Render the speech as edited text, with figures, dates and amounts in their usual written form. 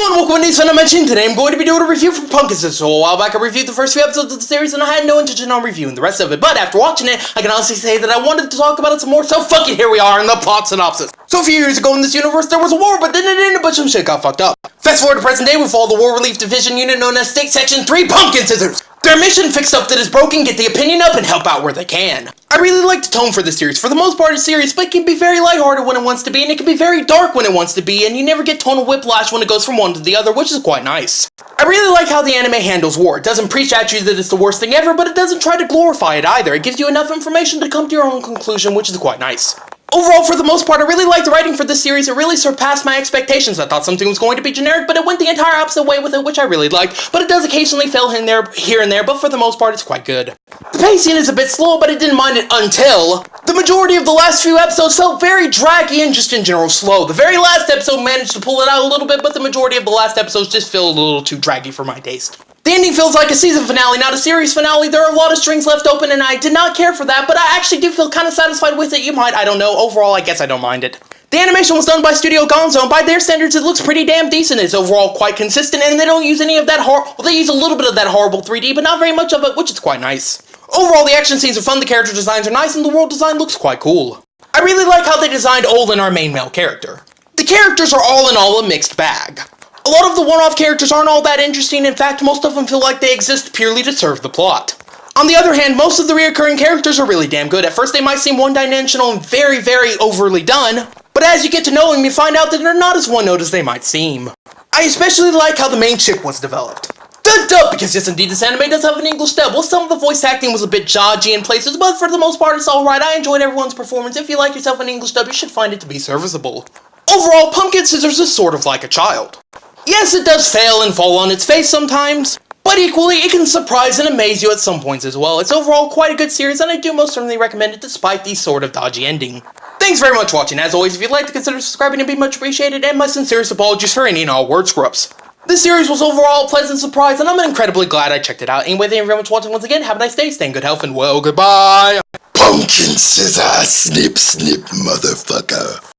Hello and welcome to Nice Mention. Today I'm going to be doing a review for Pumpkin Sisters. So a while back I reviewed the first few episodes of the series and I had no intention on reviewing the rest of it. But after watching it, I can honestly say that I wanted to talk about it some more, so fuck it, here we are in the plot synopsis. So a few years ago in this universe there was a war, but then it ended, but some shit got fucked up. Fast forward to present day, we follow the War Relief Division unit known as State Section 3 Pumpkin Scissors. Their mission: fix stuff that is broken, get the opinion up, and help out where they can. I really like the tone for this series. For the most part it's serious, but it can be very lighthearted when it wants to be, and it can be very dark when it wants to be, and you never get tonal whiplash when it goes from one to the other, which is quite nice. I really like how the anime handles war. It doesn't preach at you that it's the worst thing ever, but it doesn't try to glorify it either. It gives you enough information to come to your own conclusion, which is quite nice. Overall, for the most part, I really liked the writing for this series. It really surpassed my expectations. I thought something was going to be generic, but it went the entire opposite way with it, which I really liked. But it does occasionally fail here and there, but for the most part, it's quite good. The pacing is a bit slow, but I didn't mind it until the majority of the last few episodes felt very draggy and just in general slow. The very last episode managed to pull it out a little bit, but the majority of the last episodes just feel a little too draggy for my taste. The ending feels like a season finale, not a series finale. There are a lot of strings left open, and I did not care for that, but I actually do feel kind of satisfied with it. I don't know. Overall, I guess I don't mind it. The animation was done by Studio Gonzo, and by their standards, it looks pretty damn decent. It's overall quite consistent, and they don't use any of that they use a little bit of that horrible 3D, but not very much of it, which is quite nice. Overall, the action scenes are fun, the character designs are nice, and the world design looks quite cool. I really like how they designed Olin, our main male character. The characters are all in all a mixed bag. A lot of the one-off characters aren't all that interesting. In fact, most of them feel like they exist purely to serve the plot. On the other hand, most of the reoccurring characters are really damn good. At first they might seem one-dimensional and very, very overly done, but as you get to know them, you find out that they're not as one-note as they might seem. I especially like how the main chick was developed. Duh, because yes indeed this anime does have an English dub. Well, some of the voice acting was a bit dodgy in places, but for the most part it's alright. I enjoyed everyone's performance. If you like yourself an English dub, you should find it to be serviceable. Overall, Pumpkin Scissors is sort of like a child. Yes, it does fail and fall on its face sometimes, but equally, it can surprise and amaze you at some points as well. It's overall quite a good series, and I do most certainly recommend it despite the sort of dodgy ending. Thanks very much for watching. As always, if you'd like to consider subscribing, it'd be much appreciated, and my sincerest apologies for any and all word screw-ups. This series was overall a pleasant surprise, and I'm incredibly glad I checked it out. Anyway, thank you very much for watching once again. Have a nice day, stay in good health, and well, goodbye! Pumpkin scissors, snip, snip, motherfucker.